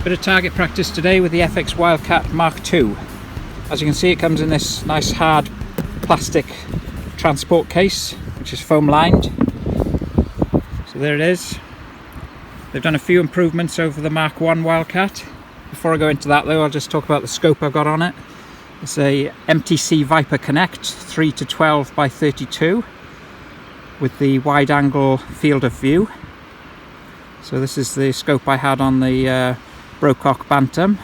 Bit of target practice today with the FX Wildcat Mark II. As you can see, it comes in this nice hard plastic transport case, which is foam lined. So there it is. They've done a few improvements over the Mark I Wildcat. Before I go into that though, I'll just talk about the scope I've got on it. It's a MTC Viper Connect 3-12 by 32 with the wide angle field of view. So this is the scope I had on the Brocock Bantam,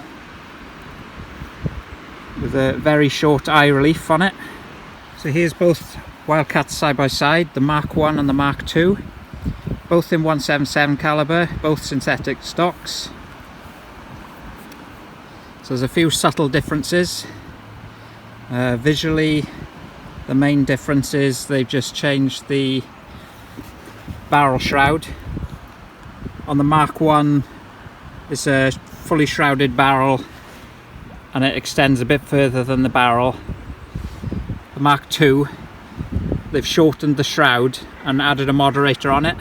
with a very short eye relief on it. So here's both Wildcats side by side, the Mark I and the Mark II, both in 177 caliber, both synthetic stocks. So there's a few subtle differences. Visually, the main difference is they've just changed the barrel shroud. On the Mark I, it's a fully shrouded barrel and it extends a bit further than the barrel. The Mark II, they've shortened the shroud and added a moderator on it.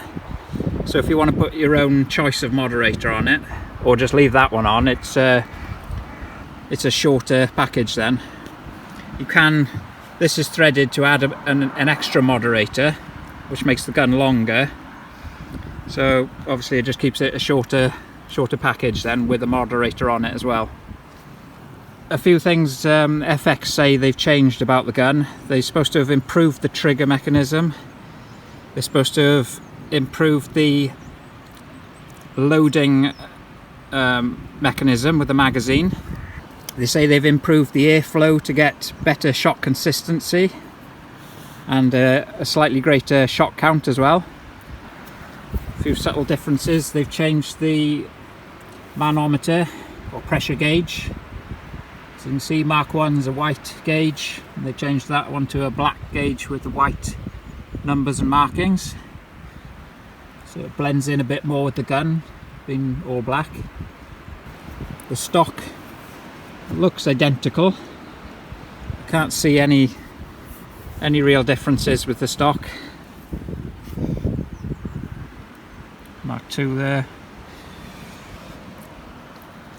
So if you want to put your own choice of moderator on it, or just leave that one on, it's a shorter package then. You can, this is threaded to add an extra moderator, which makes the gun longer. So obviously it just keeps it a shorter package then, with a moderator on it as well. A few things FX say they've changed about the gun. They're supposed to have improved the trigger mechanism. They're supposed to have improved the loading mechanism with the magazine. They say they've improved the airflow to get better shot consistency and a slightly greater shot count as well. A few subtle differences. They've changed the manometer or pressure gauge. So you can see Mark I's a white gauge, and they changed that one to a black gauge with the white numbers and markings. So it blends in a bit more with the gun being all black. The stock looks identical. I can't see any real differences with the stock. Mark II there.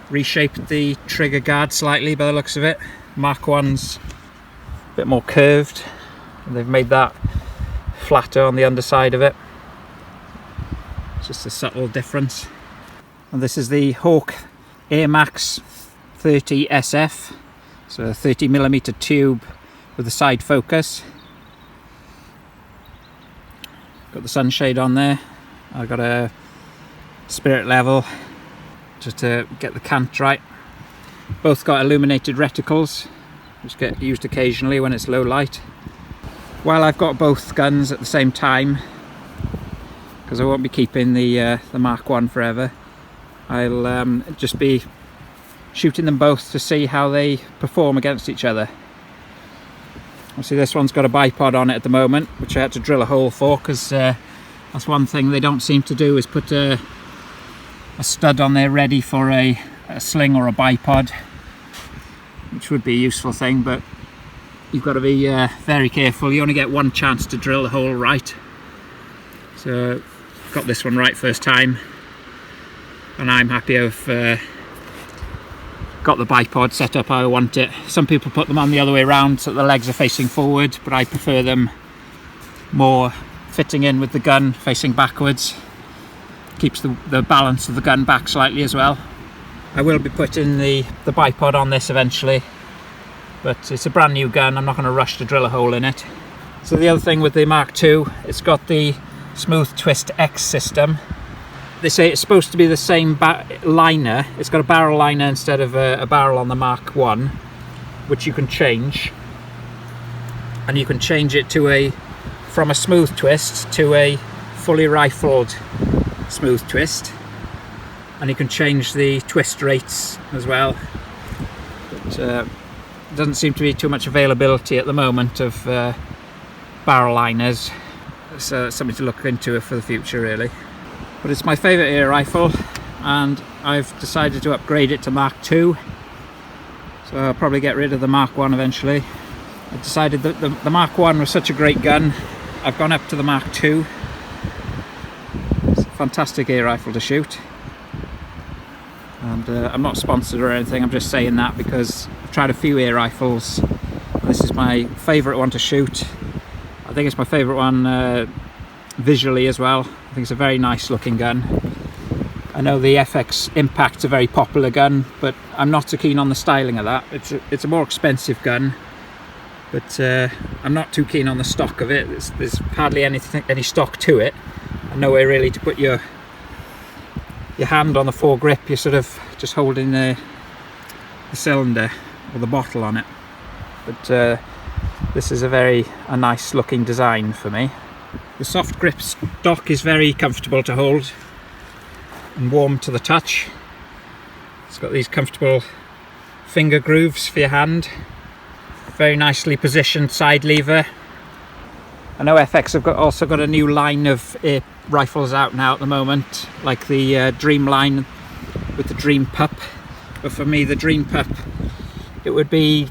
Reshaped the trigger guard slightly by the looks of it. Mark I's a bit more curved, and they've made that flatter on the underside of it. Just a subtle difference. And this is the Hawk Air Max 30 SF, so a 30mm tube with a side focus. Got the sunshade on there. I've got a spirit level just to get the cant right. Both got illuminated reticles, which get used occasionally when it's low light. While I've got both guns at the same time, because I won't be keeping the Mark I forever, I'll just be shooting them both to see how they perform against each other. Obviously this one's got a bipod on it at the moment, which I had to drill a hole for, because that's one thing they don't seem to do, is put a stud on there ready for a sling or a bipod, which would be a useful thing, but you've got to be very careful. You only get one chance to drill the hole right. So got this one right first time, and I'm happy I've got the bipod set up how I want it. Some people put them on the other way around so the legs are facing forward, but I prefer them more fitting in with the gun facing backwards. Keeps the balance of the gun back slightly as well. I will be putting the bipod on this eventually, but it's a brand new gun. I'm not going to rush to drill a hole in it. So the other thing with the Mark II, it's got the Smooth Twist X system. They say it's supposed to be the same liner. It's got a barrel liner instead of a barrel on the Mark I, which you can change, and you can change it to from a smooth twist to a fully rifled smooth twist, and you can change the twist rates as well. But doesn't seem to be too much availability at the moment of barrel liners, so something to look into for the future really. But it's my favourite air rifle, and I've decided to upgrade it to Mark II, so I'll probably get rid of the Mark I eventually. I decided that the Mark I was such a great gun, I've gone up to the Mark II. It's a fantastic air rifle to shoot. And I'm not sponsored or anything, I'm just saying that because I've tried a few air rifles. This is my favourite one to shoot. I think it's my favourite one visually as well. I think it's a very nice looking gun. I know the FX Impact's a very popular gun, but I'm not so keen on the styling of that. It's a more expensive gun, but I'm not too keen on the stock of it. There's hardly any stock to it, and nowhere really to put your hand on the foregrip. You're sort of just holding the cylinder or the bottle on it. But this is a nice looking design for me. The soft grip stock is very comfortable to hold and warm to the touch. It's got these comfortable finger grooves for your hand. Very nicely positioned side lever. I know FX have also got a new line of air rifles out now at the moment, like the Dream line with the Dream Pup. But for me, the Dream Pup, it would be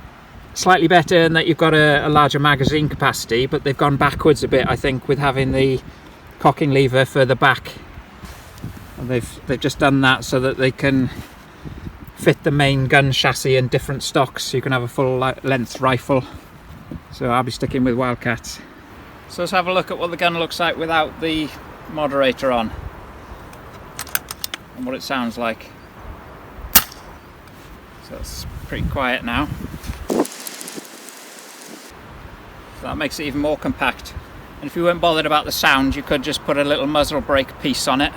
slightly better in that you've got a larger magazine capacity, but they've gone backwards a bit, I think, with having the cocking lever further back. And they've just done that so that they can fit the main gun chassis in different stocks, so you can have a full length rifle. So I'll be sticking with Wildcats. So let's have a look at what the gun looks like without the moderator on and what it sounds like. So it's pretty quiet now. So that makes it even more compact. And if you weren't bothered about the sound, you could just put a little muzzle brake piece on it.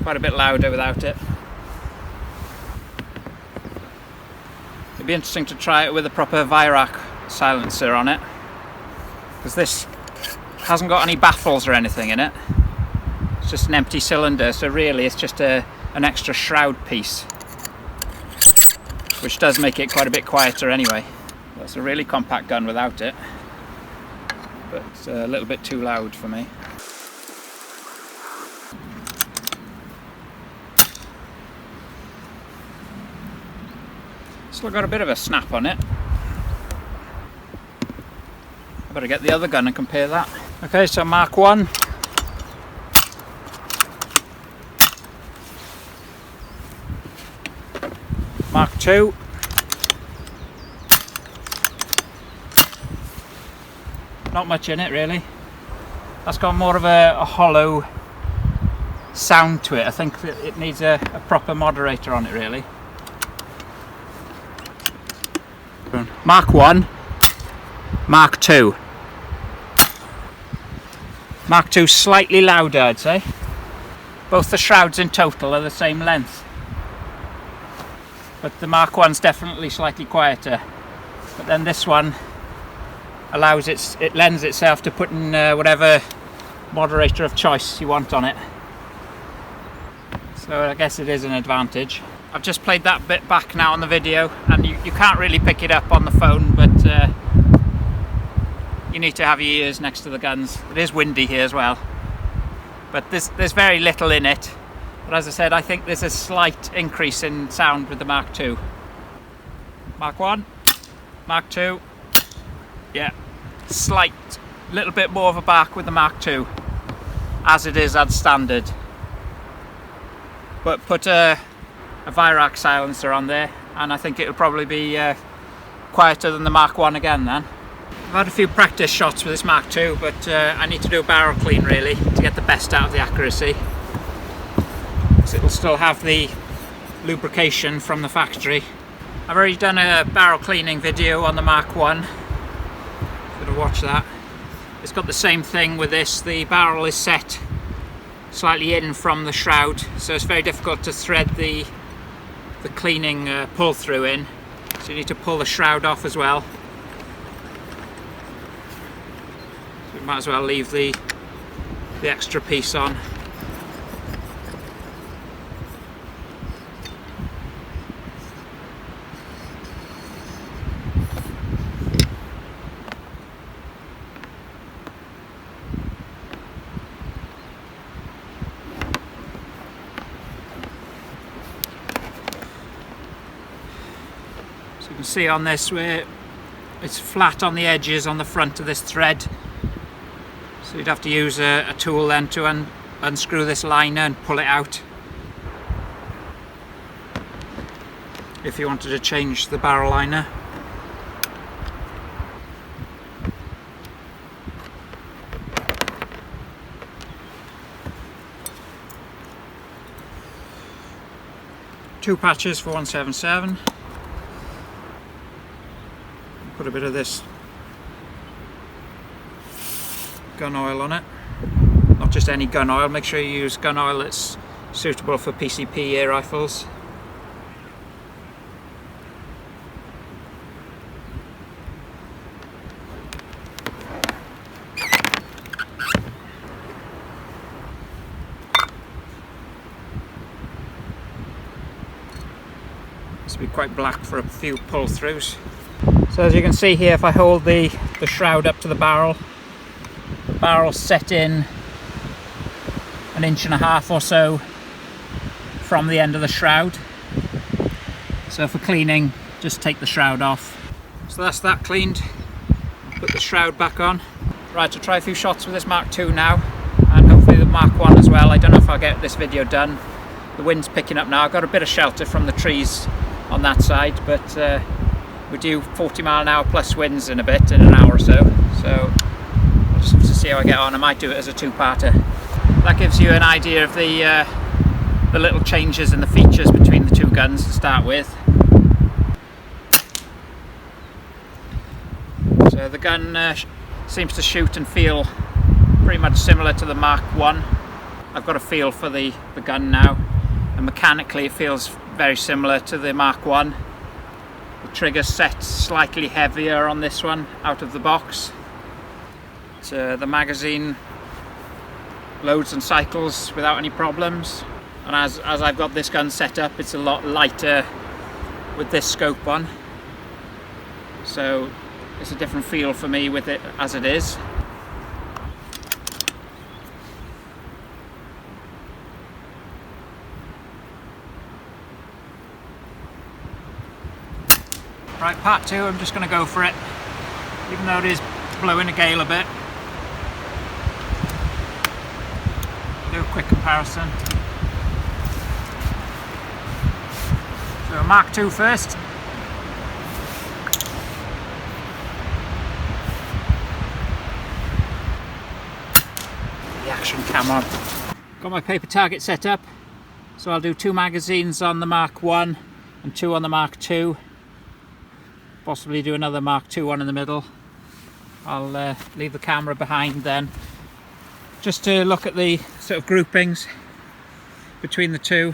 Quite a bit louder without it. It'd be interesting to try it with a proper Weihrauch silencer on it, because this hasn't got any baffles or anything in it. It's just an empty cylinder, so really it's just an extra shroud piece, which does make it quite a bit quieter anyway. That's a really compact gun without it, but it's a little bit too loud for me. Still got a bit of a snap on it. I better get the other gun and compare that. Okay, so Mark 1. Mark 2. Not much in it really. That's got more of a hollow sound to it. I think it needs a proper moderator on it really. Mark 1, Mark 2. Mark 2 slightly louder, I'd say. Both the shrouds in total are the same length, but the Mark 1's definitely slightly quieter. But then this one allows it lends itself to putting whatever moderator of choice you want on it. So I guess it is an advantage. I've just played that bit back now on the video, and you can't really pick it up on the phone, but you need to have your ears next to the guns. It is windy here as well, but there's very little in it. But as I said, I think there's a slight increase in sound with the Mark II. Mark 1, Mark 2, yeah, slight little bit more of a bark with the Mark II, as it is as standard. But put a Weihrauch silencer on there, and I think it'll probably be quieter than the Mark 1 again then. I've had a few practice shots with this Mark II, but I need to do a barrel clean really to get the best out of the accuracy. So it'll still have the lubrication from the factory. I've already done a barrel cleaning video on the Mark 1. Gonna watch that. It's got the same thing with this. The barrel is set slightly in from the shroud, so it's very difficult to thread the cleaning pull through in, so you need to pull the shroud off as well. So you might as well leave the extra piece on. You can see on this where it's flat on the edges on the front of this thread, So you'd have to use a tool then to unscrew this liner and pull it out if you wanted to change the barrel liner. Two patches for 177. Put a bit of this gun oil on it. Not just any gun oil, make sure you use gun oil that's suitable for PCP air rifles. This will be quite black for a few pull throughs. So as you can see here, if I hold the shroud up to the barrel's set in 1.5 inches or so from the end of the shroud. So for cleaning, just take the shroud off. So that's that cleaned. Put the shroud back on. Right, I'll try a few shots with this Mark II now, and hopefully the Mark I as well. I don't know if I'll get this video done. The wind's picking up now. I've got a bit of shelter from the trees on that side, but we do 40-mile-an-hour plus winds in a bit, in an hour or so. So I'll just have to see how I get on. I might do it as a two-parter. That gives you an idea of the little changes in the features between the two guns to start with. So the gun seems to shoot and feel pretty much similar to the Mark I. I've got a feel for the gun now, and mechanically it feels very similar to the Mark I. The trigger set slightly heavier on this one out of the box. The magazine loads and cycles without any problems, and as I've got this gun set up, it's a lot lighter with this scope on, so it's a different feel for me with it as it is. Right, part two, I'm just going to go for it, even though it is blowing a gale a bit. Do a quick comparison. So Mark II first. The action camera. Got my paper target set up, so I'll do 2 magazines on the Mark I and 2 on the Mark II. Possibly do another Mark II one in the middle. I'll leave the camera behind then, just to look at the sort of groupings between the two.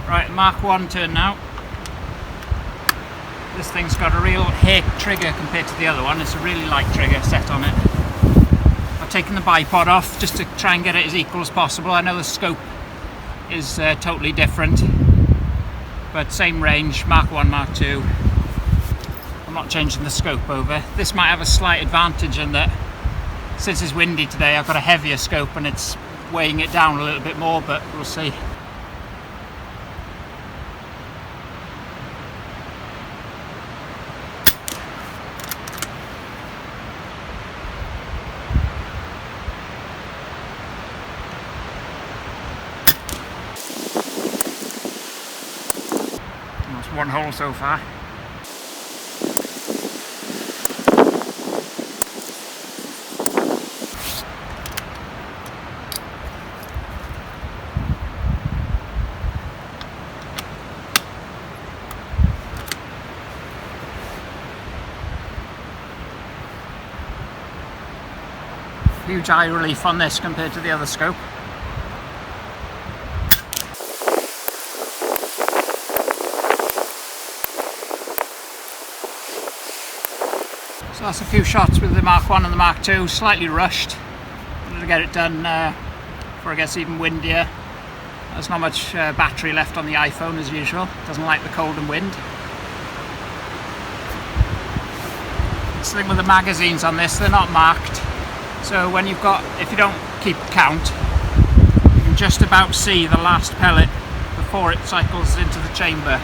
Right, Mark I turn now. This thing's got a real hair trigger compared to the other one. It's a really light trigger set on it. I've taken the bipod off just to try and get it as equal as possible. I know the scope is totally different, but same range, Mark I, Mark II. I'm not changing the scope over. This might have a slight advantage in that since it's windy today, I've got a heavier scope and it's weighing it down a little bit more, but we'll see. Just one hole so far. Huge eye relief on this compared to the other scope. So that's a few shots with the Mark 1 and the Mark 2, slightly rushed. Wanted to get it done before it gets even windier. There's not much battery left on the iPhone as usual, doesn't like the cold and wind. It's the thing with the magazines on this, they're not marked. So when if you don't keep count, you can just about see the last pellet before it cycles into the chamber.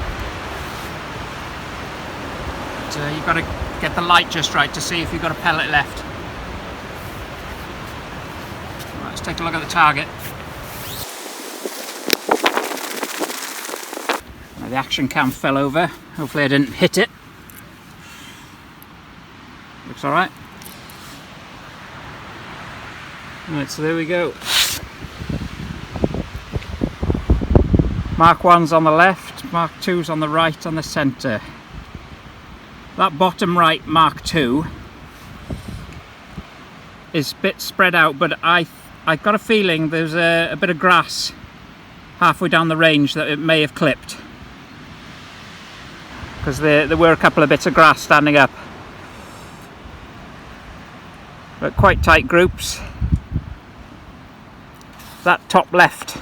But you've got to get the light just right to see if you've got a pellet left. Right, let's take a look at the target. Now, the action cam fell over. Hopefully I didn't hit it. Looks alright. Right, so there we go. Mark 1's on the left, Mark 2's on the right, on the centre. That bottom right Mark 2 is a bit spread out, but I got a feeling there's a bit of grass halfway down the range that it may have clipped. Because there were a couple of bits of grass standing up. But quite tight groups. That top left,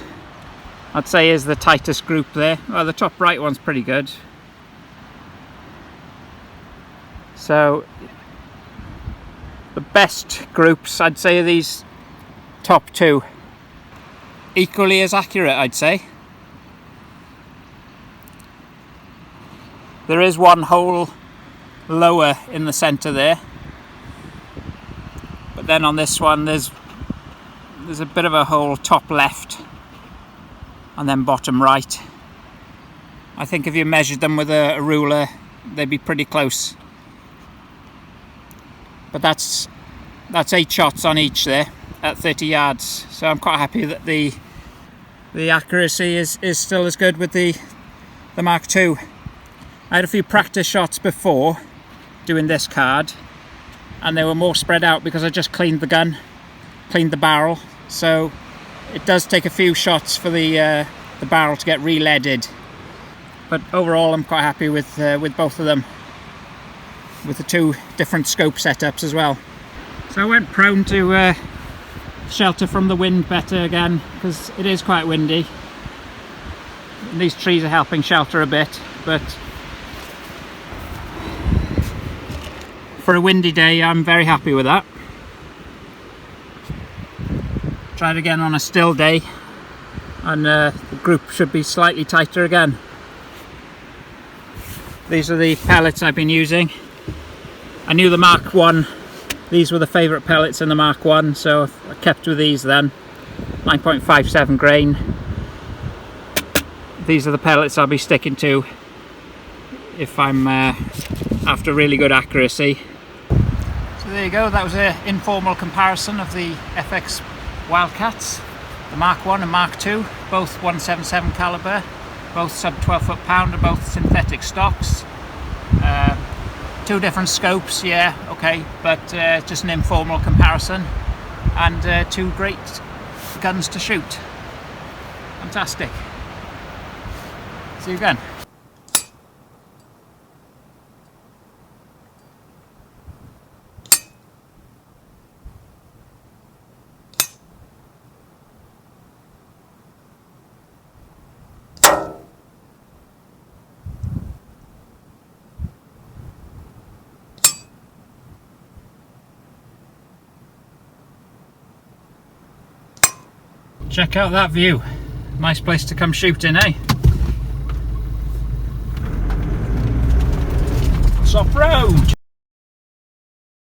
I'd say, is the tightest group there. Well, the top right one's pretty good. So the best groups, I'd say, are these top two. Equally as accurate, I'd say. There is one hole lower in the centre there. But then on this one there's a bit of a hole top left and then bottom right. I think if you measured them with a ruler, they'd be pretty close. But that's 8 shots on each there at 30 yards. So I'm quite happy that the accuracy is still as good with the Mark II. I had a few practice shots before doing this card, and they were more spread out because I just cleaned the gun, cleaned the barrel. So it does take a few shots for the barrel to get re-leaded. But overall I'm quite happy with both of them, with the two different scope setups as well. So I went prone to shelter from the wind better again, because it is quite windy. And these trees are helping shelter a bit, but for a windy day I'm very happy with that. Try it again on a still day and the group should be slightly tighter again. These are the pellets I've been using. I knew the Mark 1, these were the favourite pellets in the Mark 1, so I kept with these then. 9.57 grain. These are the pellets I'll be sticking to if I'm after really good accuracy. So there you go, that was an informal comparison of the FX Wildcats, the Mark 1 and Mark 2, both 177 caliber, both sub 12 foot-pound and both synthetic stocks. Two different scopes, yeah, okay, but just an informal comparison, and two great guns to shoot. Fantastic. See you again. Check out that view. Nice place to come shooting, eh? It's off-road.